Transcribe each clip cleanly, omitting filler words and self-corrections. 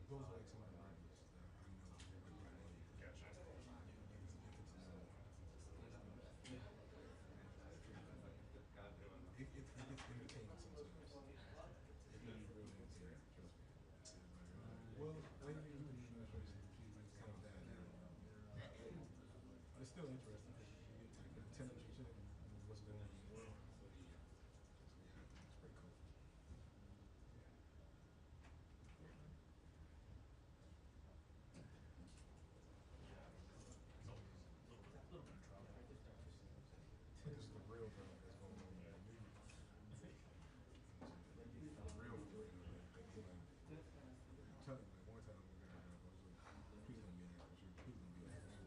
those are like some of the arguments that I know everybody. Gotcha. It gets entertaining sometimes. It really, really entertaining. Trust me. Well, lately the administration kind of died down. But it's still interesting because you get like a temperature check and what's going on in the world. So yeah, it's pretty cool. So, little bit of trouble. This is the real drama that's going on in the news. The real, I'm telling you, like one time we got I was like, please don't be an actor, please don't be an actor.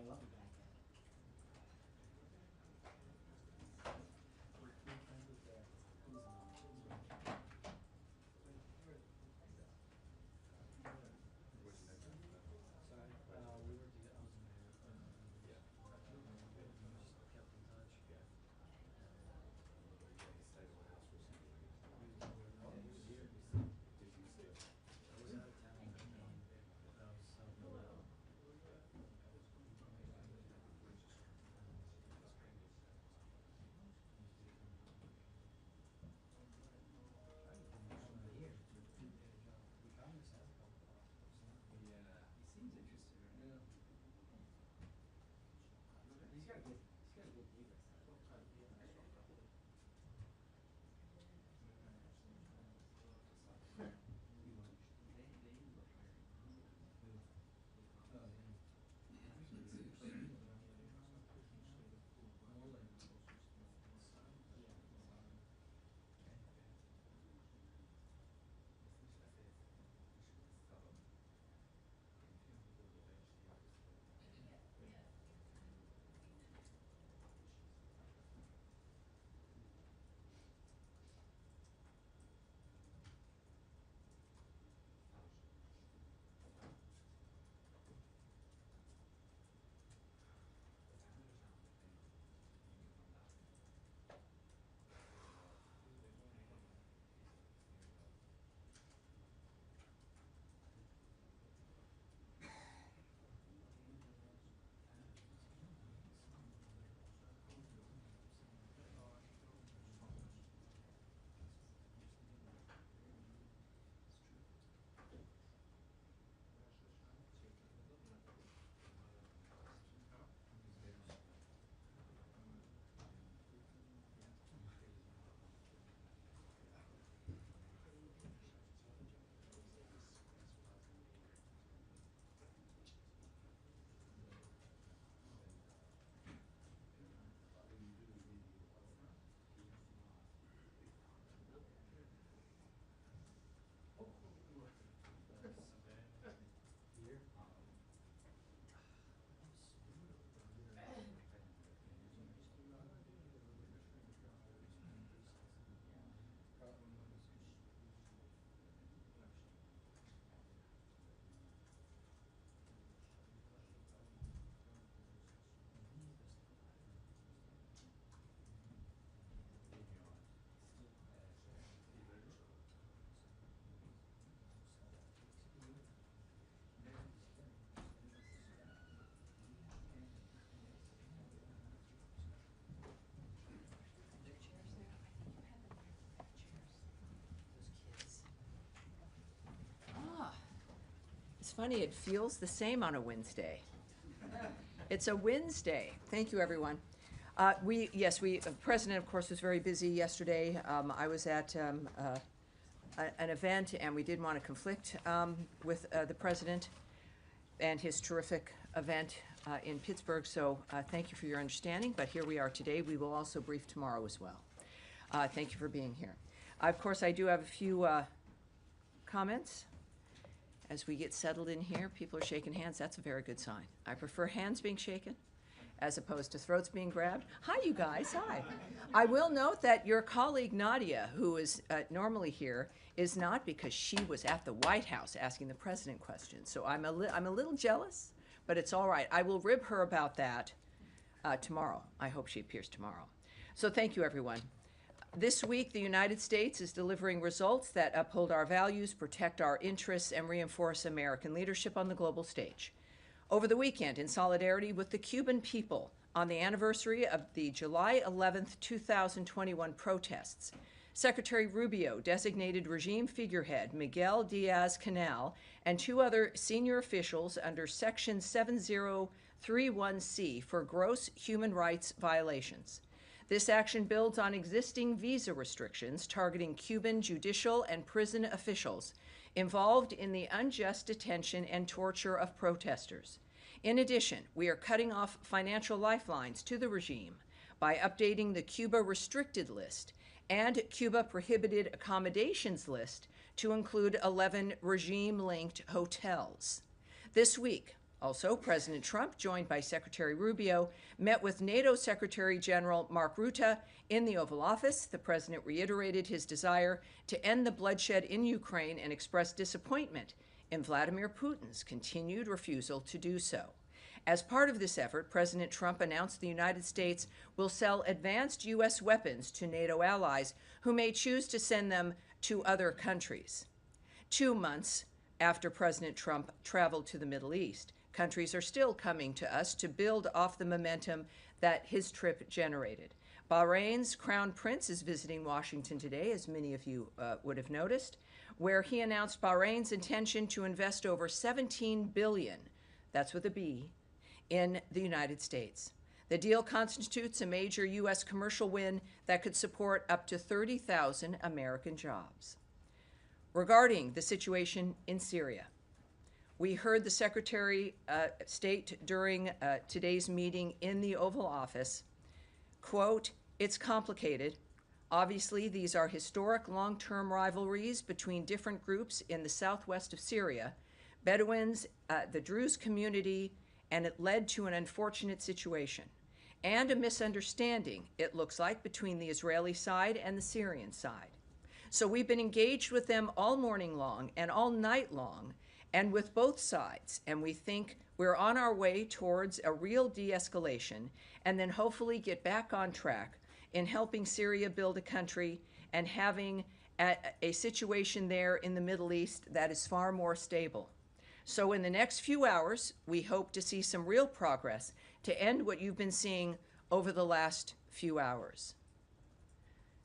I love the bank. We're friends with who's Sorry, we were together. I was in there. We just kept in touch. He was here. I was out of town, but I was helping him out. Here. We found this has a couple of He seems interested, right? He's got a good gig like that. They were hiring. It's funny, it feels the same on a Wednesday. It's a Wednesday. Thank you, everyone. The president, of course, was very busy yesterday. I was at an event, and we didn't want to conflict with the president and his terrific event in Pittsburgh, so thank you for your understanding, but here we are today. We will also brief tomorrow as well. Thank you for being here. Of course, I do have a few comments. As we get settled in here, people are shaking hands. That's a very good sign. I prefer hands being shaken as opposed to throats being grabbed. Hi, you guys. Hi. I will note that your colleague Nadia, who is normally here, is not, because she was at the White House asking the president questions. So I'm a little jealous, but it's all right. I will rib her about that tomorrow. I hope she appears tomorrow. So thank you, everyone. This week, the United States is delivering results that uphold our values, protect our interests, and reinforce American leadership on the global stage. Over the weekend, in solidarity with the Cuban people on the anniversary of the July 11th, 2021 protests, Secretary Rubio designated regime figurehead Miguel Diaz-Canel and two other senior officials under Section 7031C for gross human rights violations. This action builds on existing visa restrictions targeting Cuban judicial and prison officials involved in the unjust detention and torture of protesters. In addition, we are cutting off financial lifelines to the regime by updating the Cuba restricted list and Cuba prohibited accommodations list to include 11 regime-linked hotels. This week, Also, President Trump, joined by Secretary Rubio, met with NATO Secretary General Mark Rutte in the Oval Office. The president reiterated his desire to end the bloodshed in Ukraine and expressed disappointment in Vladimir Putin's continued refusal to do so. As part of this effort, President Trump announced the United States will sell advanced U.S. weapons to NATO allies who may choose to send them to other countries. 2 months after President Trump traveled to the Middle East, countries are still coming to us to build off the momentum that his trip generated. Bahrain's Crown Prince is visiting Washington today, as many of you would have noticed, where he announced Bahrain's intention to invest over $17 billion, that's with a B, in the United States. The deal constitutes a major U.S. commercial win that could support up to 30,000 American jobs. Regarding the situation in Syria, we heard the Secretary state during today's meeting in the Oval Office, quote, "It's complicated. Obviously, these are historic long-term rivalries between different groups in the southwest of Syria, Bedouins, the Druze community, and it led to an unfortunate situation and a misunderstanding, it looks like, between the Israeli side and the Syrian side. So we've been engaged with them all morning long and all night long and with both sides, and we think we're on our way towards a real de-escalation and then hopefully get back on track in helping Syria build a country and having a situation there in the Middle East that is far more stable. So in the next few hours, we hope to see some real progress to end what you've been seeing over the last few hours."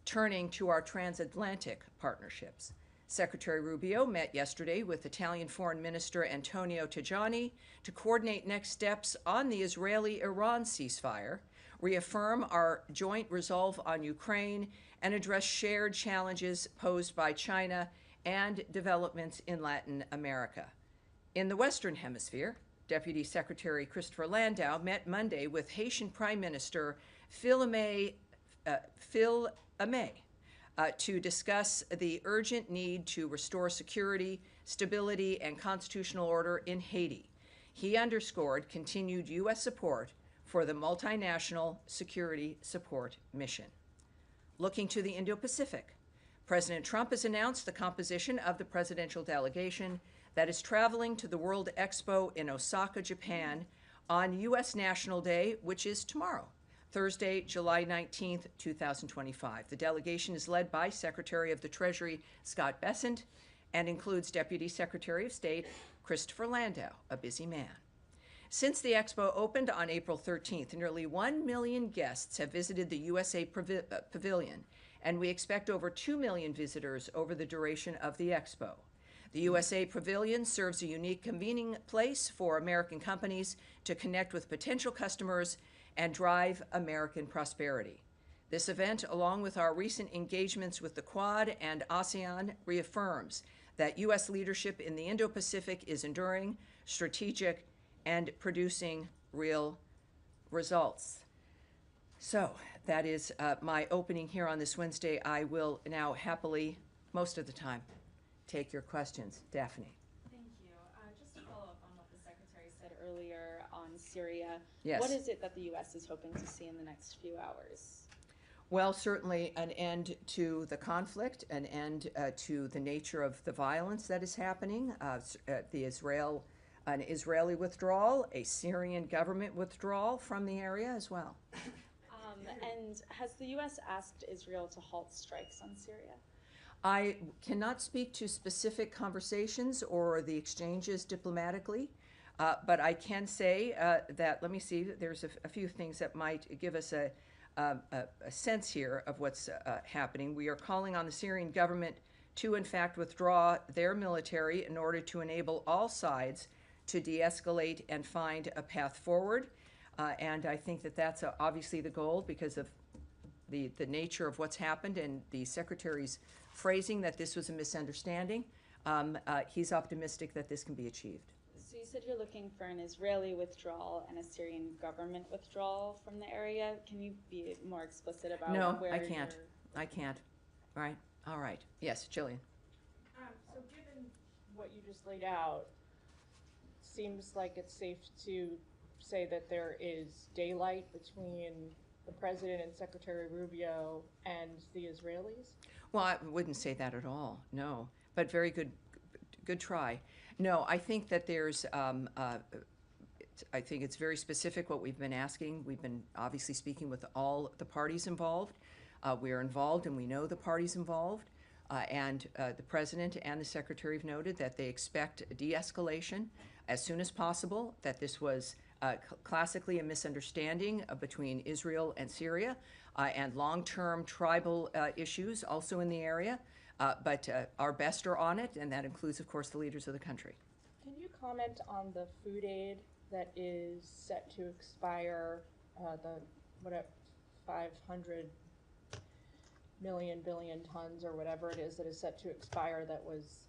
Turning to our transatlantic partnerships, Secretary Rubio met yesterday with Italian Foreign Minister Antonio Tajani to coordinate next steps on the Israeli-Iran ceasefire, reaffirm our joint resolve on Ukraine, and address shared challenges posed by China and developments in Latin America. In the Western Hemisphere, Deputy Secretary Christopher Landau met Monday with Haitian Prime Minister Phil Amé to discuss the urgent need to restore security, stability, and constitutional order in Haiti. He underscored continued U.S. support for the multinational security support mission. Looking to the Indo-Pacific, President Trump has announced the composition of the presidential delegation that is traveling to the World Expo in Osaka, Japan on U.S. National Day, which is tomorrow, Thursday, July 19th, 2025. The delegation is led by Secretary of the Treasury Scott Bessent and includes Deputy Secretary of State Christopher Landau, a busy man. Since the expo opened on April 13th, nearly 1 million guests have visited the USA Pavilion, and we expect over 2 million visitors over the duration of the expo. The USA Pavilion serves a unique convening place for American companies to connect with potential customers and drive American prosperity. This event, along with our recent engagements with the Quad and ASEAN, reaffirms that U.S. leadership in the Indo-Pacific is enduring, strategic, and producing real results. So that is my opening here on this Wednesday. I will now happily, most of the time, take your questions. Daphne. Thank you. Just to follow up on what the Secretary said earlier on Syria, Yes. What is it that the U.S. is hoping to see in the next few hours? Well, certainly an end to the conflict, an end to the nature of the violence that is happening, an Israeli withdrawal, a Syrian government withdrawal from the area as well. And has the U.S. asked Israel to halt strikes on Syria? I cannot speak to specific conversations or the exchanges diplomatically, but I can say that, let me see, there's a few things that might give us a sense here of what's happening. We are calling on the Syrian government to, in fact, withdraw their military in order to enable all sides to de-escalate and find a path forward. And I think that that's obviously the goal because of the nature of what's happened and the Secretary's phrasing that this was a misunderstanding. He's optimistic that this can be achieved. So you said you're looking for an Israeli withdrawal and a Syrian government withdrawal from the area. Can you be more explicit about where I can't. I can't. Right? All right. Yes, Jillian. So given what you just laid out, seems like it's safe to say that there is daylight between the president and Secretary Rubio and the Israelis? Well, I wouldn't say that at all, no, but very good try. No, I think that I think it's very specific what we've been asking. We've been obviously speaking with all the parties involved. We are involved and we know the parties involved. And the president and the secretary have noted that they expect de-escalation as soon as possible, that this was classically a misunderstanding between Israel and Syria, and long-term tribal issues also in the area. But our best are on it, and that includes, of course, the leaders of the country. Can you comment on the food aid that is set to expire, the, whatever, 500 million billion tons or whatever it is that is set to expire, that was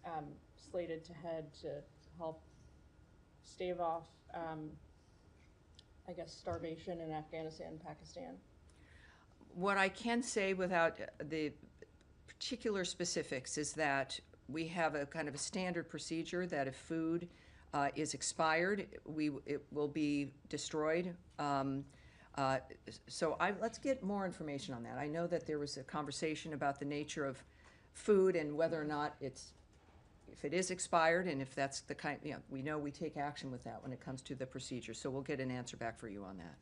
slated to head to help stave off, I guess, starvation in Afghanistan and Pakistan? What I can say without the particular specifics is that we have a kind of a standard procedure that if food is expired, it will be destroyed. So let's get more information on that. I know that there was a conversation about the nature of food and whether or not if it is expired, and if that's the kind, we know we take action with that when it comes to the procedure. So we'll get an answer back for you on that.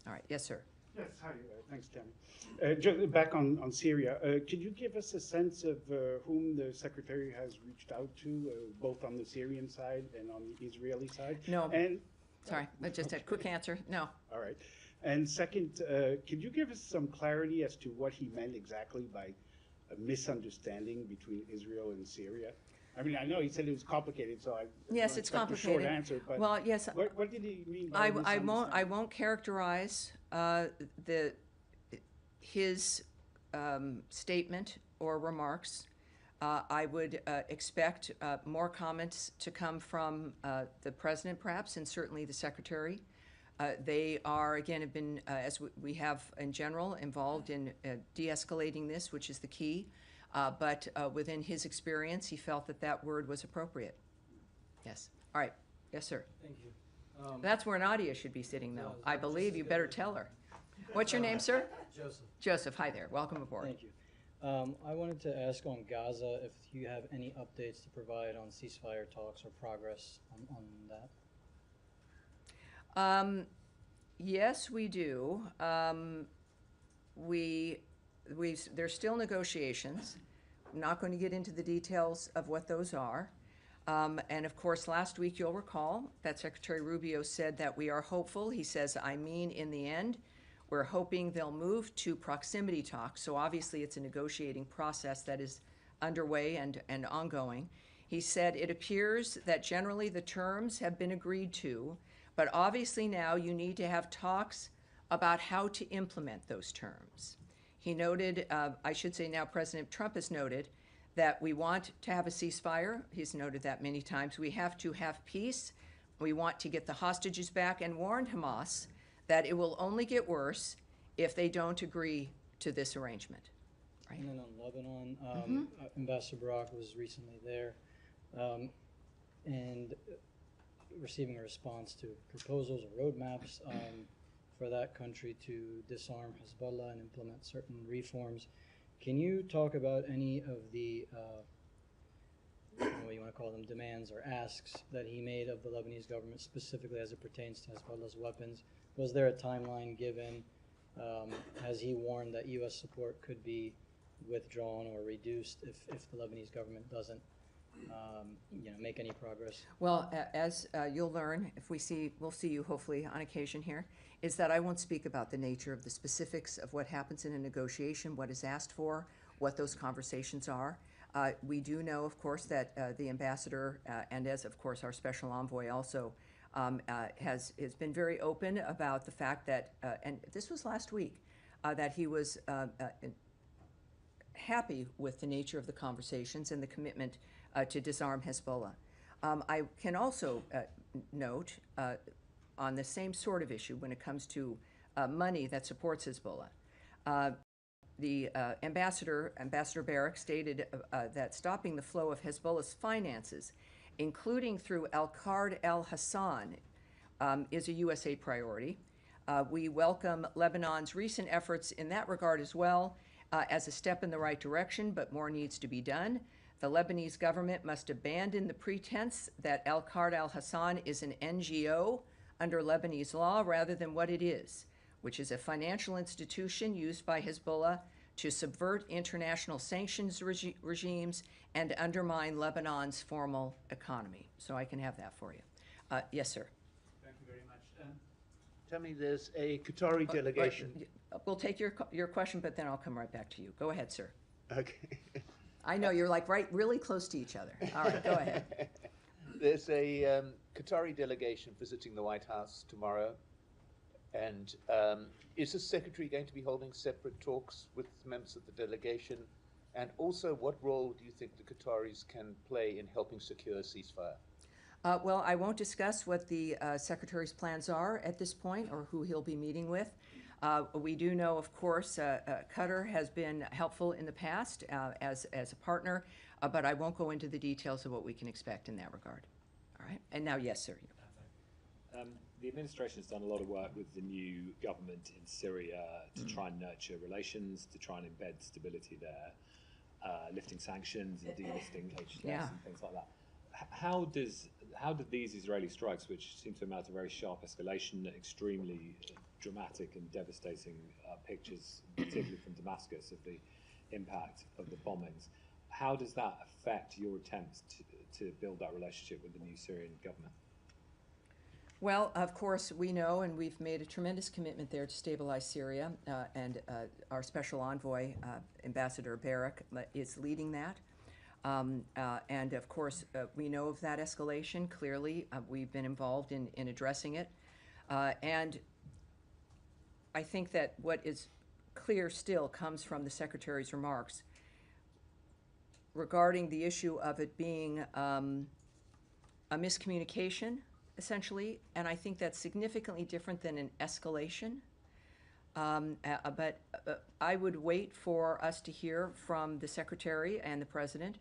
All right, yes, sir. Yes, hi, thanks, Tammy. Just back on Syria, could you give us a sense of whom the Secretary has reached out to, both on the Syrian side and on the Israeli side? No, and, sorry, just a quick answer, no. All right. And second, could you give us some clarity as to what he meant exactly by a misunderstanding between Israel and Syria? I mean, I know he said it was complicated, so Yes, it's complicated. A short answer, but well, yes, what did he mean by I won't characterize his statement or remarks. I would expect more comments to come from the president, perhaps, and certainly the secretary. They are, again, have been, as we have in general, involved in de-escalating this, which is the key. But within his experience, he felt that that word was appropriate. Yes. All right. Yes, sir. Thank you. That's where Nadia should be sitting, though. I believe you better tell her. What's your name, sir? Joseph. Joseph. Hi there. Welcome aboard. Thank you. I wanted to ask on Gaza if you have any updates to provide on ceasefire talks or progress on that. Yes, we do. There's still negotiations. I'm not going to get into the details of what those are. And of course, last week, you'll recall that Secretary Rubio said that we are hopeful. He says, I mean, in the end, we're hoping they'll move to proximity talks. So obviously, it's a negotiating process that is underway and ongoing. He said, it appears that generally the terms have been agreed to, but obviously now you need to have talks about how to implement those terms. He noted, I should say now President Trump has noted, that we want to have a ceasefire. He's noted that many times. We have to have peace. We want to get the hostages back, and warned Hamas that it will only get worse if they don't agree to this arrangement. Right. And then on Lebanon, Ambassador Barak was recently there and receiving a response to proposals or roadmaps for that country to disarm Hezbollah and implement certain reforms. Can you talk about any of the, I don't know what you want to call them, demands or asks that he made of the Lebanese government, specifically as it pertains to Hezbollah's weapons? Was there a timeline given? Has he warned that U.S. support could be withdrawn or reduced if the Lebanese government doesn't make any progress? Well, as you'll learn, if we'll see you hopefully on occasion here, is that I won't speak about the nature of the specifics of what happens in a negotiation, what is asked for, what those conversations are. We do know, of course, that the ambassador, and as of course our special envoy also, has been very open about the fact that, and this was last week, that he was happy with the nature of the conversations and the commitment to disarm Hezbollah. I can also note on the same sort of issue when it comes to money that supports Hezbollah. The Ambassador Barak stated that stopping the flow of Hezbollah's finances including through Al-Qard al-Hassan, is a USA priority. We welcome Lebanon's recent efforts in that regard as well, as a step in the right direction, but more needs to be done. The Lebanese government must abandon the pretense that Al-Qard al-Hassan is an NGO under Lebanese law rather than what it is, which is a financial institution used by Hezbollah to subvert international sanctions regimes and undermine Lebanon's formal economy. So I can have that for you. Yes, sir. Thank you very much. Tammy, there's a Qatari delegation. We'll take your question, but then I'll come right back to you. Go ahead, sir. Okay. I know you're like really close to each other. All right, go ahead. There's a Qatari delegation visiting the White House tomorrow. And is the Secretary going to be holding separate talks with members of the delegation? And also, what role do you think the Qataris can play in helping secure a ceasefire? Well, I won't discuss what the Secretary's plans are at this point or who he'll be meeting with. We do know, of course, Qatar has been helpful in the past as a partner, but I won't go into the details of what we can expect in that regard. All right? And now, yes, sir. The administration has done a lot of work with the new government in Syria to try and nurture relations, to try and embed stability there, lifting sanctions and delisting HTS and things like that. How did these Israeli strikes, which seem to amount to very sharp escalation, extremely dramatic and devastating pictures, particularly from Damascus, of the impact of the bombings, how does that affect your attempts to build that relationship with the new Syrian government? Well, of course, we know, and we've made a tremendous commitment there to stabilize Syria, and our special envoy, Ambassador Barak, is leading that. And of course, we know of that escalation. Clearly, we've been involved in addressing it. And I think that what is clear still comes from the Secretary's remarks regarding the issue of it being a miscommunication, essentially, and I think that's significantly different than an escalation. But I would wait for us to hear from the Secretary and the President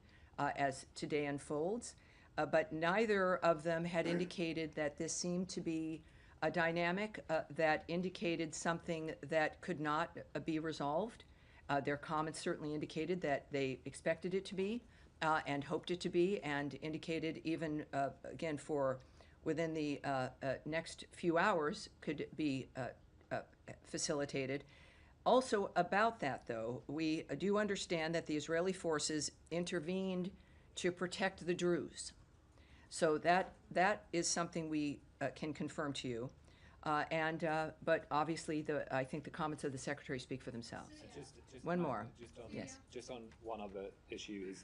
as today unfolds. But neither of them had indicated that this seemed to be a dynamic that indicated something that could not be resolved. Their comments certainly indicated that they expected it to be and hoped it to be, and indicated even, again, for within the next few hours could be facilitated. Also about that, though, we do understand that the Israeli forces intervened to protect the Druze. So that is something we can confirm to you. But obviously, I think the comments of the Secretary speak for themselves. One more. Just on one other issue is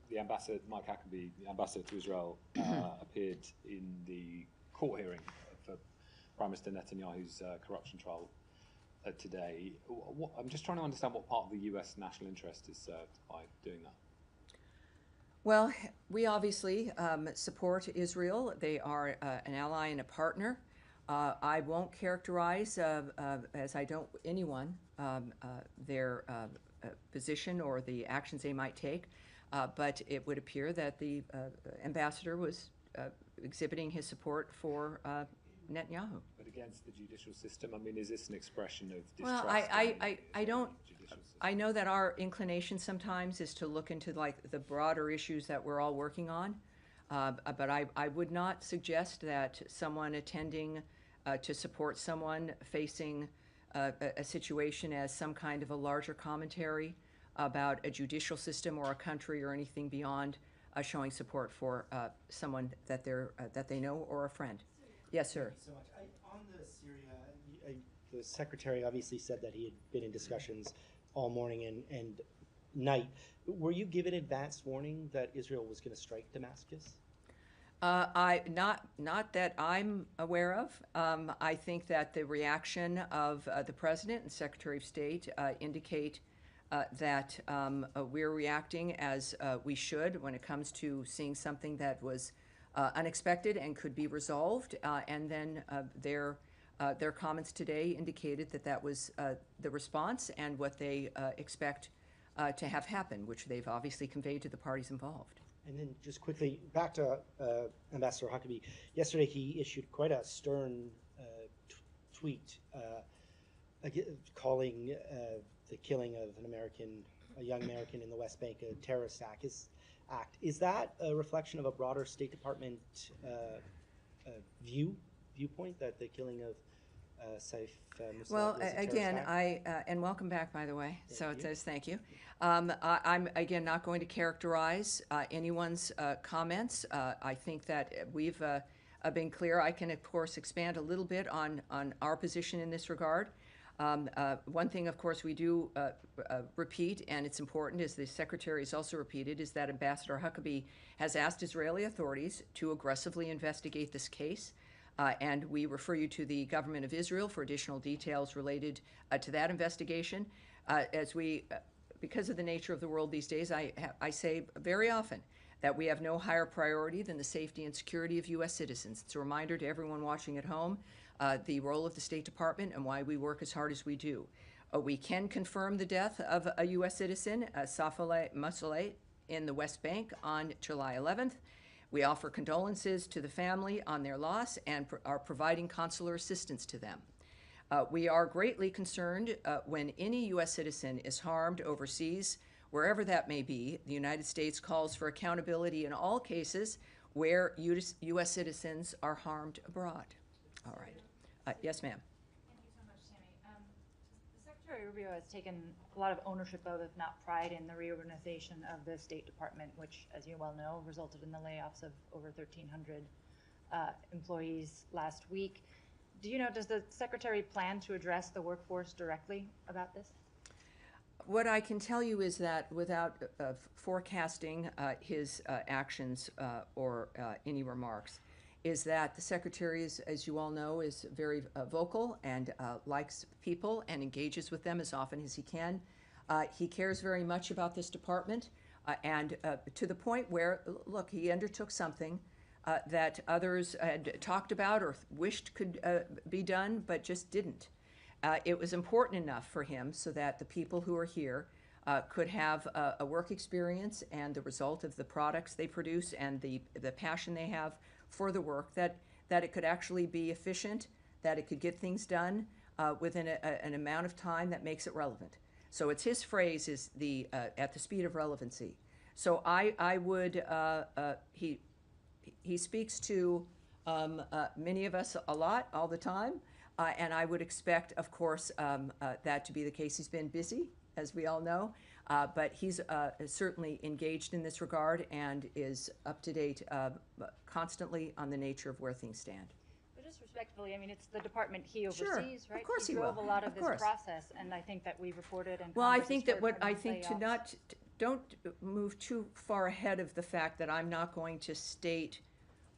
the ambassador, Mike Huckabee, the ambassador to Israel, appeared in the court hearing for Prime Minister Netanyahu's corruption trial today. I'm just trying to understand what part of the U.S. national interest is served by doing that. Well, we obviously support Israel. They are an ally and a partner. I won't characterize, as I don't anyone, their position or the actions they might take, but it would appear that the ambassador was exhibiting his support for Netanyahu. But against the judicial system, I mean, is this an expression of distrust? Well, I don't. I know that our inclination sometimes is to look into like the broader issues that we're all working on, but I would not suggest that someone attending to support someone facing a situation as some kind of a larger commentary about a judicial system or a country or anything beyond showing support for someone that they know or a friend. Yes, sir. Thank you so much. On the Syria, the Secretary obviously said that he had been in discussions all morning and night. Were you given advance warning that Israel was going to strike Damascus? Not that I'm aware of. I think that the reaction of the President and Secretary of State indicate that we're reacting as we should when it comes to seeing something that was unexpected and could be resolved. And then their comments today indicated that that was the response and what they expect to have happen, which they've obviously conveyed to the parties involved. And then just quickly, back to Ambassador Huckabee. Yesterday he issued quite a stern tweet calling the killing of a young American in the West Bank a terrorist act. Is that a reflection of a broader State Department viewpoint that the killing of Saif Musab Well, was a terrorist again, act? and welcome back, by the way. So Thank it you. says thank you. I'm, again, not going to characterize anyone's comments. I think that we've been clear. I can, of course, expand a little bit on our position in this regard. One thing, of course, we do repeat, and it's important, as the Secretary has also repeated, is that Ambassador Huckabee has asked Israeli authorities to aggressively investigate this case. And we refer you to the government of Israel for additional details related to that investigation. Because of the nature of the world these days, I say very often that we have no higher priority than the safety and security of U.S. citizens. It's a reminder to everyone watching at home the role of the State Department and why we work as hard as we do. We can confirm the death of a U.S. citizen, Saif Musab, in the West Bank on July 11th. We offer condolences to the family on their loss and are providing consular assistance to them. We are greatly concerned when any U.S. citizen is harmed overseas, wherever that may be. The United States calls for accountability in all cases where U.S. citizens are harmed abroad. All right. Yes, ma'am. Thank you so much, Tammy. Secretary Rubio has taken a lot of ownership of, if not pride in, the reorganization of the State Department, which, as you well know, resulted in the layoffs of over 1,300 employees last week. Do you know, does the Secretary plan to address the workforce directly about this? What I can tell you is that without forecasting his actions or any remarks, is that the Secretary, as you all know, is very vocal and likes people and engages with them as often as he can. He cares very much about this department and to the point where, look, he undertook something that others had talked about or wished could be done, but just didn't. It was important enough for him so that the people who are here could have a work experience and the result of the products they produce and the passion they have for the work, that it could actually be efficient, that it could get things done within an amount of time that makes it relevant. So it's his phrase is at the speed of relevancy. So I would, he speaks to many of us a lot, all the time, and I would expect, of course, that to be the case. He's been busy, as we all know, but he's certainly engaged in this regard and is up to date constantly on the nature of where things stand. But just respectfully, I mean, it's the department he oversees, Sure, right? of course he he drove will. a lot of Of this course. process, and I think that we reported and Well, I Congress think has that what heard I from think to layoffs. don't move too far ahead of the fact that I'm not going to state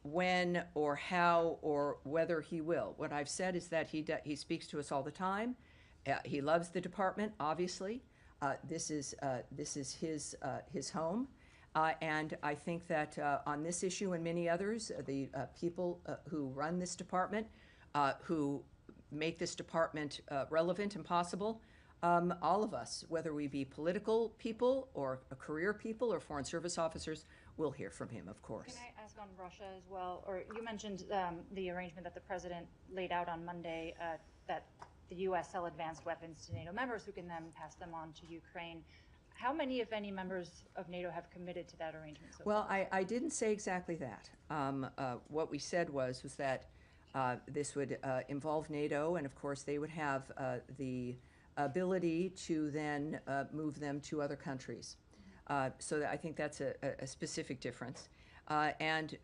when or how or whether he will. What I've said is that he speaks to us all the time. He loves the department, obviously. This is his home, and I think that on this issue and many others, the people who run this department, who make this department relevant and possible, all of us, whether we be political people or career people or foreign service officers, will hear from him, of course. Can I ask on Russia as well? Or you mentioned the arrangement that the president laid out on Monday that the U.S. sell advanced weapons to NATO members who can then pass them on to Ukraine. How many, if any, members of NATO have committed to that arrangement so Well, far? I didn't say exactly that. What we said was that this would involve NATO, and of course they would have the ability to then move them to other countries. So I think that's a specific difference. And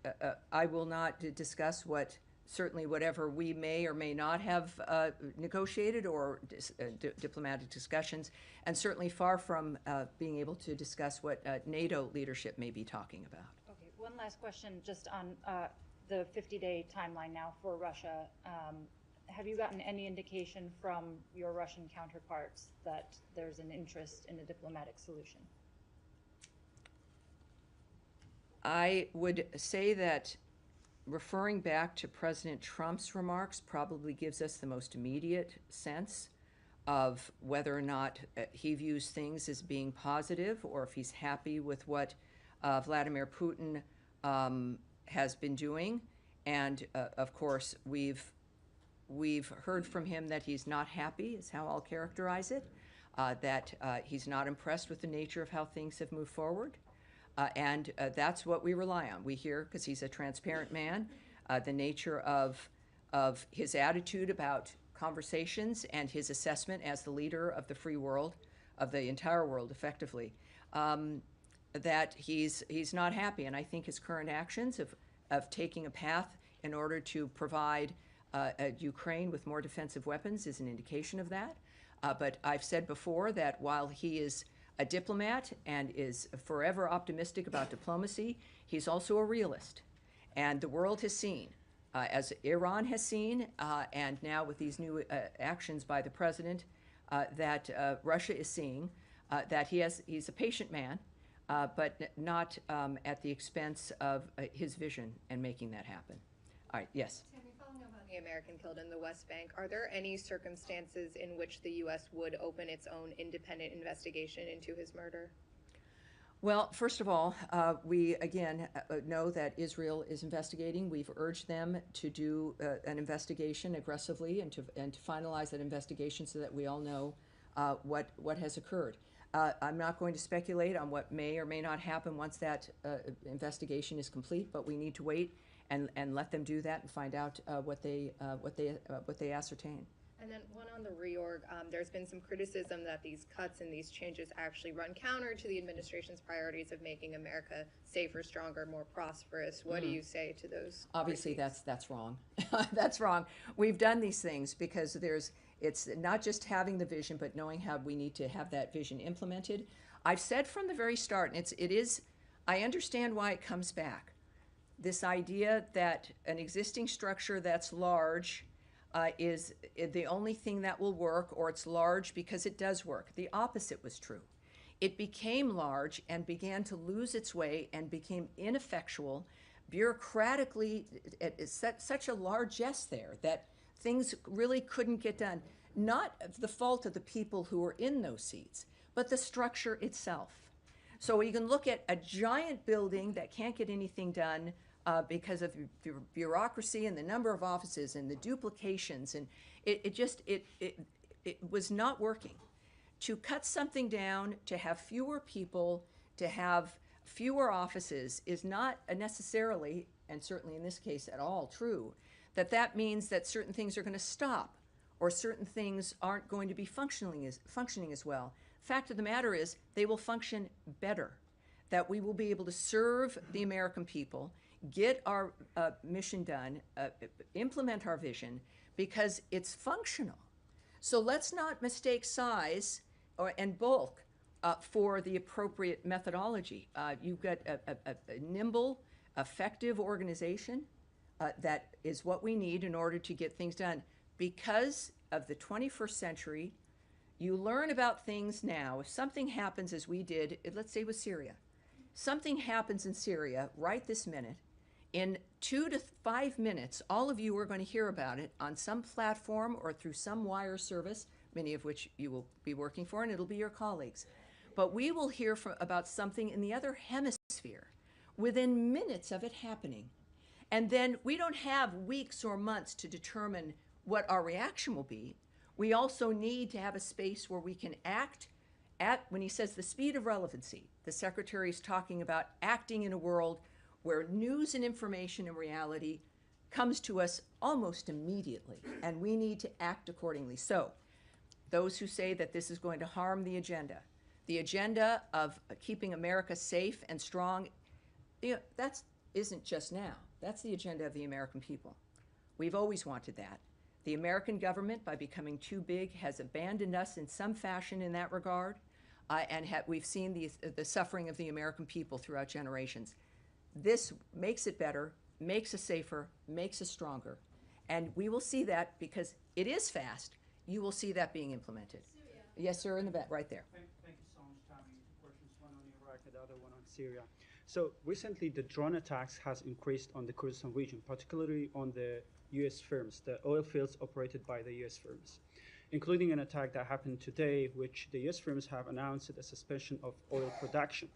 I will not discuss certainly whatever we may or may not have negotiated or diplomatic discussions, and certainly far from being able to discuss what NATO leadership may be talking about. Okay, one last question just on the 50-day timeline now for Russia. Have you gotten any indication from your Russian counterparts that there's an interest in a diplomatic solution? I would say that referring back to President Trump's remarks probably gives us the most immediate sense of whether or not he views things as being positive or if he's happy with what Vladimir Putin has been doing. And of course, we've heard from him that he's not happy, is how I'll characterize it, that he's not impressed with the nature of how things have moved forward. And that's what we rely on. We hear, because he's a transparent man, the nature of his attitude about conversations and his assessment as the leader of the free world, of the entire world effectively, that he's not happy. And I think his current actions of taking a path in order to provide Ukraine with more defensive weapons is an indication of that. But I've said before that while he is a diplomat and is forever optimistic about diplomacy, he's also a realist. And the world has seen, as Iran has seen, and now with these new actions by the president, that Russia is seeing, that he's a patient man, but not at the expense of his vision and making that happen. All right, yes. Tammy, following up on the American killed in the West Bank, are there any circumstances in which the U.S. would open its own independent investigation into his murder? Well, first of all, we again know that Israel is investigating. We've urged them to do an investigation aggressively and to finalize that investigation so that we all know what has occurred. I'm not going to speculate on what may or may not happen once that investigation is complete, but we need to wait and let them do that and find out what they ascertain. And then one on the reorg, there's been some criticism that these cuts and these changes actually run counter to the administration's priorities of making America safer, stronger, more prosperous. What do you say to those? Obviously, that's wrong. That's wrong. We've done these things because it's not just having the vision, but knowing how we need to have that vision implemented. I've said from the very start, and I understand why it comes back. This idea that an existing structure that's large is the only thing that will work, or it's large because it does work. The opposite was true. It became large and began to lose its way and became ineffectual, bureaucratically, such a largesse there that things really couldn't get done. Not the fault of the people who were in those seats, but the structure itself. So you can look at a giant building that can't get anything done because of bureaucracy and the number of offices and the duplications, and it was not working. To cut something down, to have fewer people, to have fewer offices is not necessarily, and certainly in this case at all, true. That means that certain things are going to stop, or certain things aren't going to be functioning as well. Fact of the matter is, they will function better. That we will be able to serve the American people, get our mission done, implement our vision, because it's functional. So let's not mistake size and bulk for the appropriate methodology. You've got a nimble, effective organization that is what we need in order to get things done. Because of the 21st century, you learn about things now. If something happens as we did, let's say with Syria, something happens in Syria right this minute, in 2 to 5 minutes, all of you are going to hear about it on some platform or through some wire service, many of which you will be working for, and it'll be your colleagues. But we will hear about something in the other hemisphere within minutes of it happening. And then we don't have weeks or months to determine what our reaction will be. We also need to have a space where we can act at, when he says the speed of relevancy, the Secretary is talking about acting in a world where news and information and reality comes to us almost immediately, and we need to act accordingly. So, those who say that this is going to harm the agenda of keeping America safe and strong, that isn't just now. That's the agenda of the American people. We've always wanted that. The American government, by becoming too big, has abandoned us in some fashion in that regard, and we've seen the suffering of the American people throughout generations. This makes it better, makes us safer, makes us stronger. And we will see that because it is fast. You will see that being implemented. Syria. Yes, sir, in the back, right there. Thank you so much, Tammy. Two questions, one on Iraq and the other one on Syria. So recently the drone attacks has increased on the Kurdistan region, particularly on the U.S. firms, the oil fields operated by the U.S. firms, including an attack that happened today, which the U.S. firms have announced a suspension of oil production.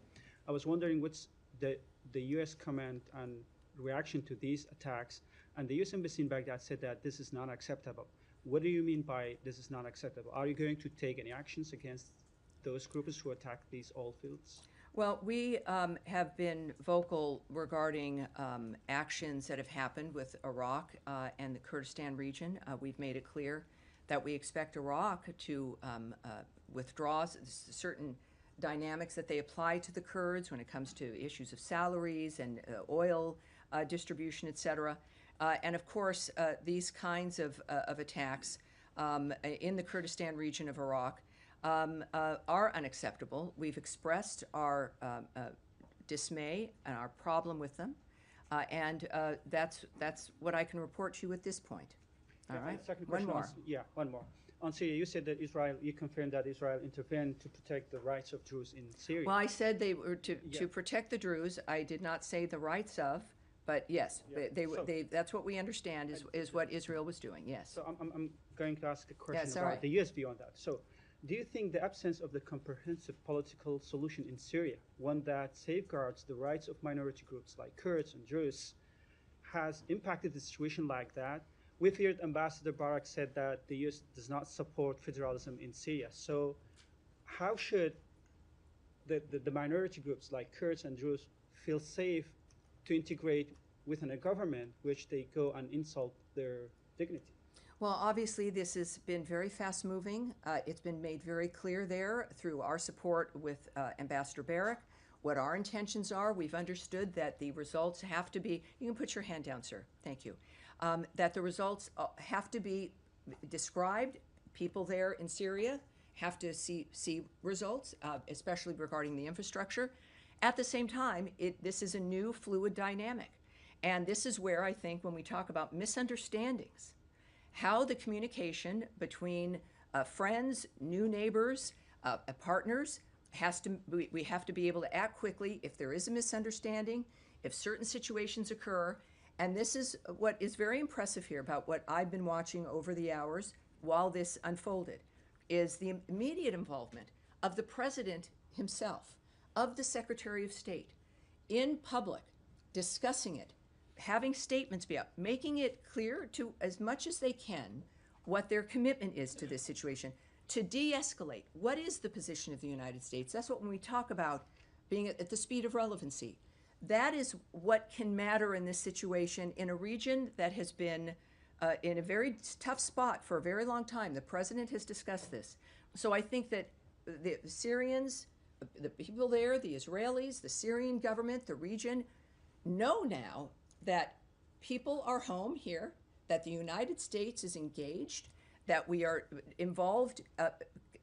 I was wondering what's the U.S. comment and reaction to these attacks, and the U.S. Embassy in Baghdad said that this is not acceptable. What do you mean by this is not acceptable? Are you going to take any actions against those groups who attack these oil fields? Well, we have been vocal regarding actions that have happened with Iraq and the Kurdistan region. We've made it clear that we expect Iraq to withdraw certain dynamics that they apply to the Kurds when it comes to issues of salaries and oil distribution, et cetera. And of course, these kinds of attacks in the Kurdistan region of Iraq are unacceptable. We've expressed our dismay and our problem with them, and that's what I can report to you at this point. All right. Second One question more. one more. On Syria, you said that you confirmed that Israel intervened to protect the rights of Jews in Syria. Well, I said they were to protect the Druze. I did not say the rights of, but yes, that's what we understand is what Israel was doing. Yes. So I'm going to ask a question Yes, all about right. the U.S. beyond that. So, do you think the absence of the comprehensive political solution in Syria, one that safeguards the rights of minority groups like Kurds and Druze, has impacted the situation like that? We've heard Ambassador Barak said that the U.S. does not support federalism in Syria. So, how should the minority groups like Kurds and Druze feel safe to integrate within a government which they go and insult their dignity? Well, obviously, this has been very fast-moving. It's been made very clear there through our support with Ambassador Barak, what our intentions are. We've understood that the results have to be, you can put your hand down, sir, thank you, that the results have to be described. People there in Syria have to see results, especially regarding the infrastructure. At the same time, this is a new fluid dynamic. And this is where I think when we talk about misunderstandings, how the communication between friends, new neighbors, partners, we have to be able to act quickly if there is a misunderstanding, if certain situations occur. And this is what is very impressive here about what I've been watching over the hours while this unfolded, is the immediate involvement of the president himself, of the Secretary of State, in public, discussing it, having statements be out, making it clear to as much as they can what their commitment is to this situation, to de-escalate. What is the position of the United States? That's what when we talk about being at the speed of relevancy. That is what can matter in this situation in a region that has been in a very tough spot for a very long time. The president has discussed this. So I think that the Syrians, the people there, the Israelis, the Syrian government, the region, know now that people are home here, that the United States is engaged, that we are involved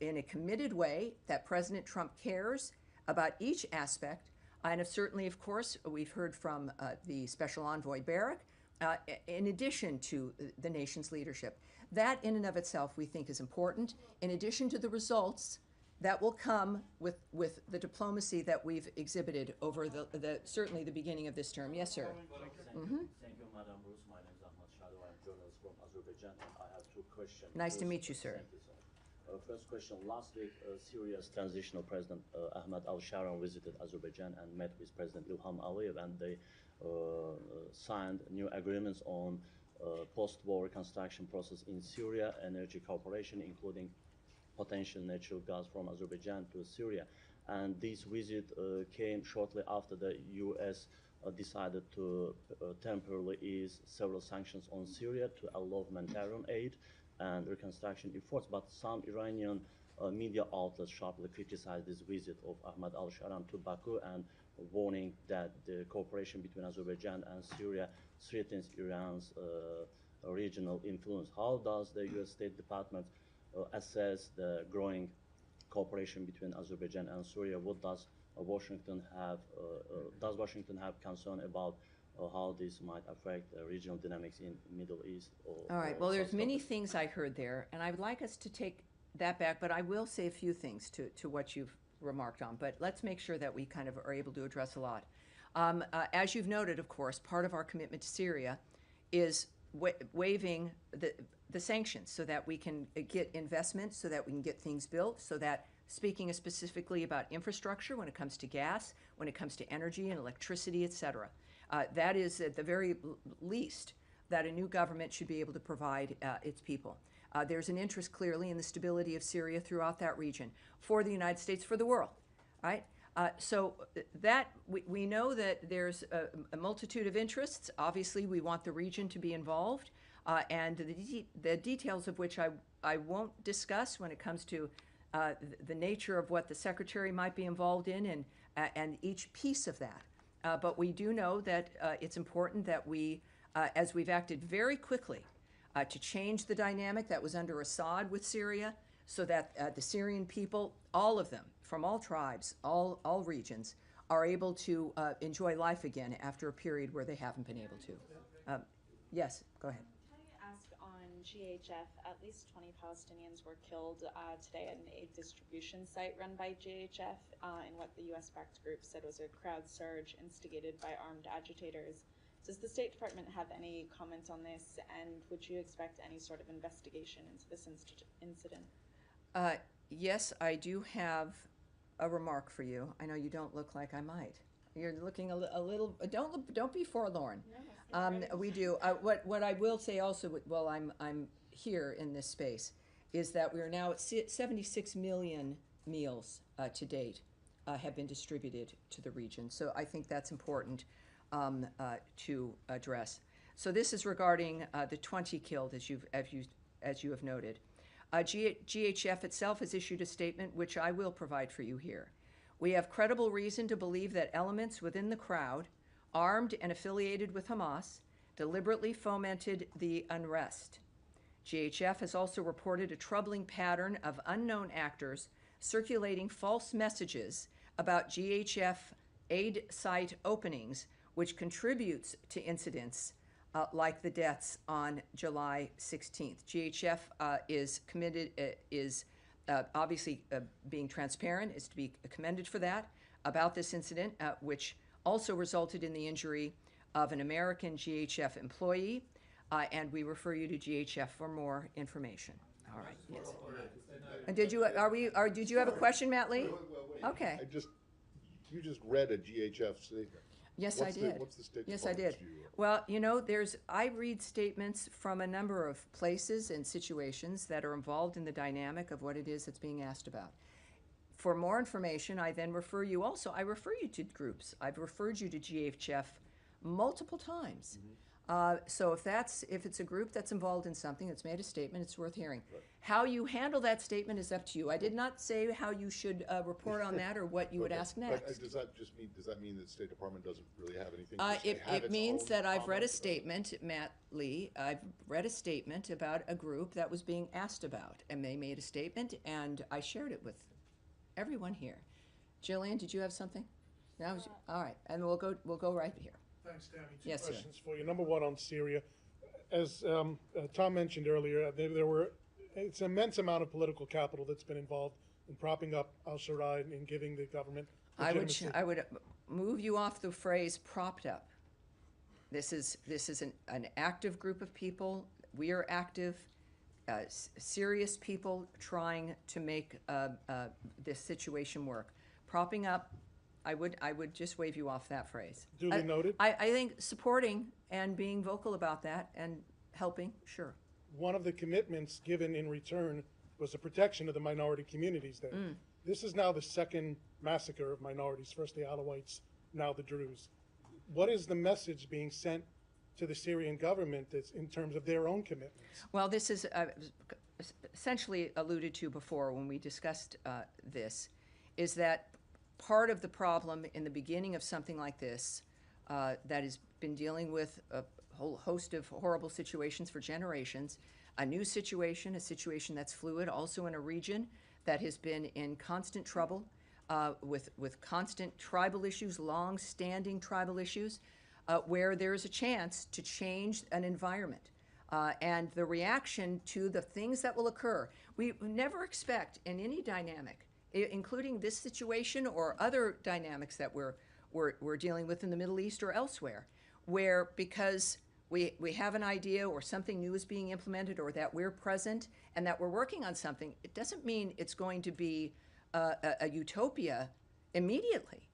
in a committed way, that President Trump cares about each aspect. And certainly, of course, we've heard from the Special Envoy Barak, in addition to the nation's leadership. That in and of itself we think is important, in addition to the results that will come with the diplomacy that we've exhibited over certainly the beginning of this term. Yes, sir. Mm-hmm. Thank you, Madam Bruce. My name is Ahmad Shado. I'm a journalist from Azerbaijan, and I have two questions. Nice to meet you, sir. Thank you, sir. First question, last week, Syria's transitional president, Ahmad al-Sharon, visited Azerbaijan and met with President Ilham Aliyev, and they signed new agreements on post-war reconstruction process in Syria, energy cooperation, including potential natural gas from Azerbaijan to Syria. And this visit came shortly after the U.S. Decided to temporarily ease several sanctions on Syria to allow humanitarian aid and reconstruction efforts. But some Iranian media outlets sharply criticized this visit of Ahmad al-Sharan to Baku and warning that the cooperation between Azerbaijan and Syria threatens Iran's regional influence. How does the U.S. State Department assess the growing cooperation between Azerbaijan and Syria? What does Washington have concern about how this might affect regional dynamics in Middle East? All right. Well, there's many things I heard there, and I would like us to take that back, but I will say a few things to what you've remarked on. But let's make sure that we kind of are able to address a lot. As you've noted, of course, part of our commitment to Syria is waiving the sanctions so that we can get investment, so that we can get things built, so that speaking specifically about infrastructure when it comes to gas, when it comes to energy and electricity, et cetera. That is at the very least that a new government should be able to provide its people. There's an interest clearly in the stability of Syria throughout that region, for the United States, for the world, right? So that we know that there's a multitude of interests. Obviously, we want the region to be involved, and the details of which I won't discuss when it comes to the nature of what the secretary might be involved in and each piece of that. But we do know that it's important that we, as we've acted very quickly to change the dynamic that was under Assad with Syria, so that the Syrian people, all of them, from all tribes, all regions, are able to enjoy life again after a period where they haven't been able to. Yes, go ahead. Can I ask on GHF, at least 20 Palestinians were killed today at an aid distribution site run by GHF in what the US-backed group said was a crowd surge instigated by armed agitators. Does the State Department have any comments on this, and would you expect any sort of investigation into this incident? Yes, I do have a remark for you. I know you don't look like I might. You're looking a little. Don't be forlorn. No, we do. What I will say also, while I'm here in this space, is that we are now at 76 million meals to date have been distributed to the region. So I think that's important to address. So this is regarding the 20 killed, as you have noted. GHF itself has issued a statement which I will provide for you here. We have credible reason to believe that elements within the crowd, armed and affiliated with Hamas, deliberately fomented the unrest. GHF has also reported a troubling pattern of unknown actors circulating false messages about GHF aid site openings, which contributes to incidents like the deaths on July 16th. GHF is obviously being transparent, is to be commended for that, about this incident, which also resulted in the injury of an American GHF employee, and we refer you to GHF for more information. All right, yes. And did you have a question, Matt Lee? Okay. You just read a GHF statement. Yes, I did. What's the State Yes, I did. Department's view? Well, I read statements from a number of places and situations that are involved in the dynamic of what it is that's being asked about. For more information, I then refer you to groups. I've referred you to GHF multiple times. So if it's a group that's involved in something that's made a statement, it's worth hearing. Right. How you handle that statement is up to you. I did not say how you should report on that or what you would ask next. But does that mean that the State Department doesn't really have anything? It means that I've read a statement, Matt Lee. I've read a statement about a group that was being asked about, and they made a statement, and I shared it with everyone here. Jillian, did you have something? No? All right, and we'll go right here. Thanks, Tammy. Two Yes, sir. questions for you. Number one on Syria. As Tom mentioned earlier, it's an immense amount of political capital that's been involved in propping up al-Sharaa and giving the government legitimacy. I would move you off the phrase "propped up." This is an active group of people. We are active, serious people trying to make this situation work. Propping up. I would just wave you off that phrase. Duly noted. I think supporting and being vocal about that and helping, sure. One of the commitments given in return was the protection of the minority communities there. This is now the second massacre of minorities, first the Alawites, now the Druze. What is the message being sent to the Syrian government in terms of their own commitments? Well, this is essentially alluded to before when we discussed this, is that part of the problem in the beginning of something like this that has been dealing with a whole host of horrible situations for generations, a new situation, a situation that's fluid, also in a region that has been in constant trouble with constant tribal issues, long-standing tribal issues, where there is a chance to change an environment. And the reaction to the things that will occur, we never expect in any dynamic, including this situation or other dynamics that we're dealing with in the Middle East or elsewhere, where because we have an idea or something new is being implemented or that we're present and that we're working on something, it doesn't mean it's going to be a utopia immediately.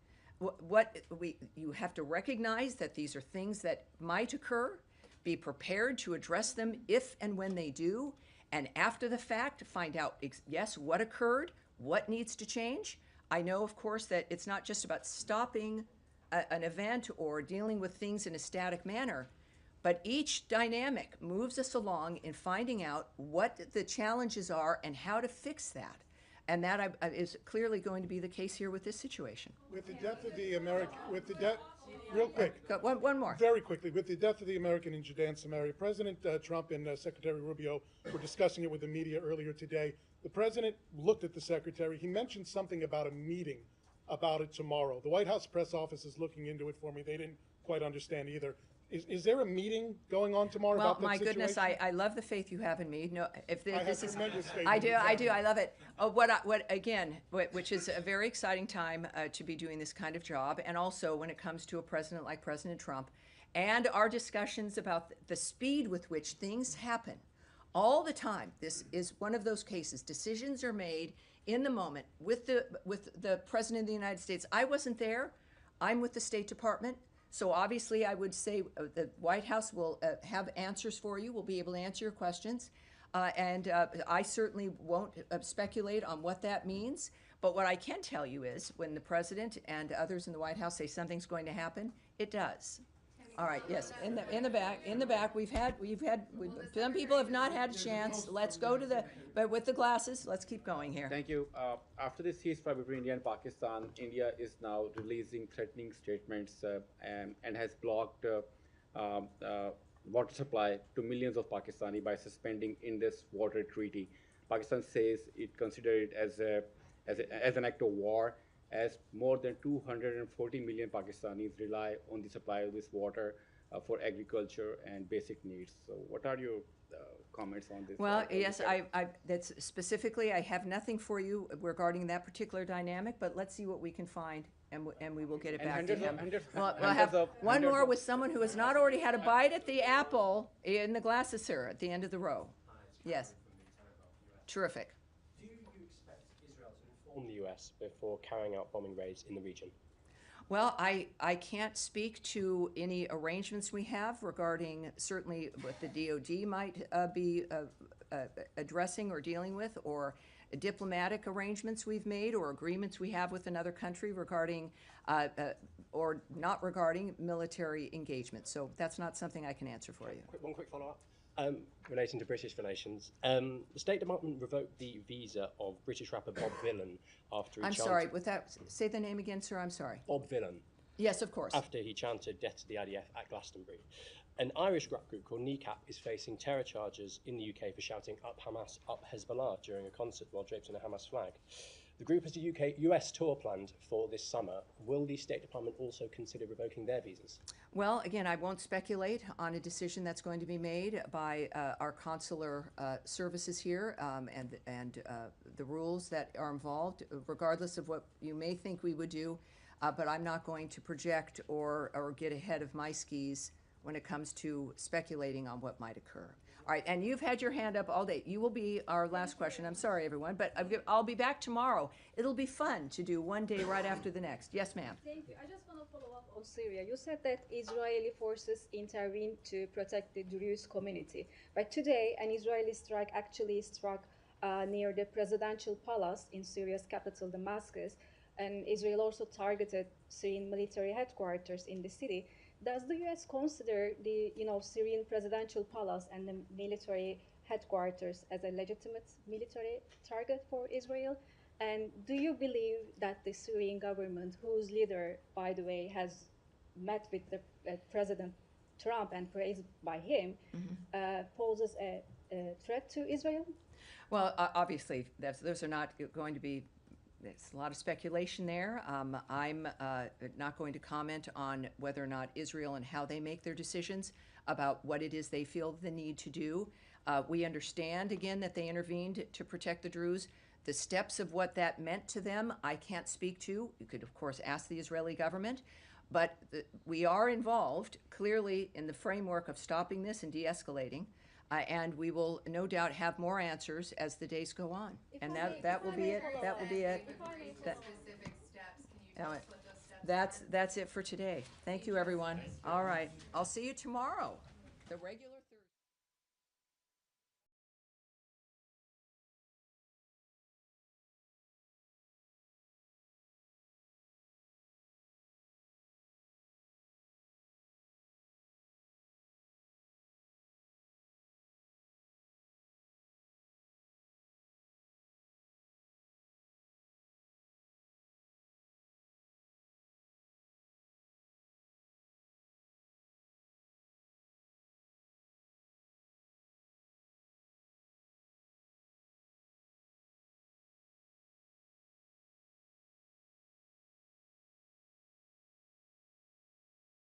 You have to recognize that these are things that might occur, be prepared to address them if and when they do, and after the fact, find out, yes, what occurred, what needs to change. I know, of course, that it's not just about stopping an event or dealing with things in a static manner, but each dynamic moves us along in finding out what the challenges are and how to fix that. And that is clearly going to be the case here with this situation. With the death of the American, real quick. One more. Very quickly, with the death of the American in Judea and Samaria, President Trump and Secretary Rubio were discussing it with the media earlier today. The president looked at the secretary. He mentioned something about a meeting about it tomorrow. The White House press office is looking into it for me. They didn't quite understand either. Is there a meeting going on tomorrow about that Well, my situation? goodness, I love the faith you have in me. No, if I this have is, tremendous faith I in do, you. I love it. Which is a very exciting time to be doing this kind of job, and also when it comes to a president like President Trump, and our discussions about the speed with which things happen all the time. This is one of those cases. Decisions are made in the moment with the president of the United States. I wasn't there. I'm with the State Department. So obviously, I would say the White House will have answers for you. We'll be able to answer your questions. And I certainly won't speculate on what that means. But what I can tell you is when the president and others in the White House say something's going to happen, it does. All right, yes, in the back, some people have not had a chance. Let's go to but with the glasses, let's keep going here. Thank you. After the ceasefire between India and Pakistan, India is now releasing threatening statements and has blocked water supply to millions of Pakistani by suspending Indus Water Treaty. Pakistan says it considered it as an act of war, as more than 240 million Pakistanis rely on the supply of this water for agriculture and basic needs. So what are your comments on this? Well, yes, that's specifically, I have nothing for you regarding that particular dynamic, but let's see what we can find, and we will get it back to him. We'll have one more with someone who has not already had a bite at the apple in the glasses, sir, at the end of the row. Yes. Terrific. Do you expect Israel to inform the US before carrying out bombing raids in the region? Well, I can't speak to any arrangements we have regarding certainly what the DoD might be addressing or dealing with, or diplomatic arrangements we've made or agreements we have with another country regarding or not regarding military engagement. So that's not something I can answer for you. One quick follow-up. Relating to British relations, the State Department revoked the visa of British rapper Bob Vylan after he I'm sorry, with that, say the name again, sir, I'm sorry. Bob Vylan. Yes, of course. After he chanted death to the IDF at Glastonbury. An Irish rap group called Kneecap is facing terror charges in the UK for shouting up Hamas, up Hezbollah during a concert while draped in a Hamas flag. The group has a US tour planned for this summer. Will the State Department also consider revoking their visas? Well, again, I won't speculate on a decision that's going to be made by our consular services here and the rules that are involved, regardless of what you may think we would do. But I'm not going to project or get ahead of my skis when it comes to speculating on what might occur. All right, and you've had your hand up all day. You will be our last question. I'm sorry, everyone, but I'll be back tomorrow. It'll be fun to do one day right after the next. Yes, ma'am. Thank you. I just want to follow up on Syria. You said that Israeli forces intervened to protect the Druze community. But today, an Israeli strike actually struck near the presidential palace in Syria's capital, Damascus, and Israel also targeted Syrian military headquarters in the city. Does the U.S. consider the Syrian presidential palace and the military headquarters as a legitimate military target for Israel? And do you believe that the Syrian government, whose leader, by the way, has met with the President Trump and praised by him, poses a threat to Israel? Well, obviously, those are not going to be. There's a lot of speculation there. I'm not going to comment on whether or not Israel and how they make their decisions about what it is they feel the need to do. We understand, again, that they intervened to protect the Druze. The steps of what that meant to them, I can't speak to. You could, of course, ask the Israeli government. But we are involved, clearly, in the framework of stopping this and de-escalating. And we will no doubt have more answers as the days go on. And that will be it. That will be it. That- Specific steps, can you Uh, tell us what those steps are? That's it for today. Thank you, everyone. All right. I'll see you tomorrow. The regular.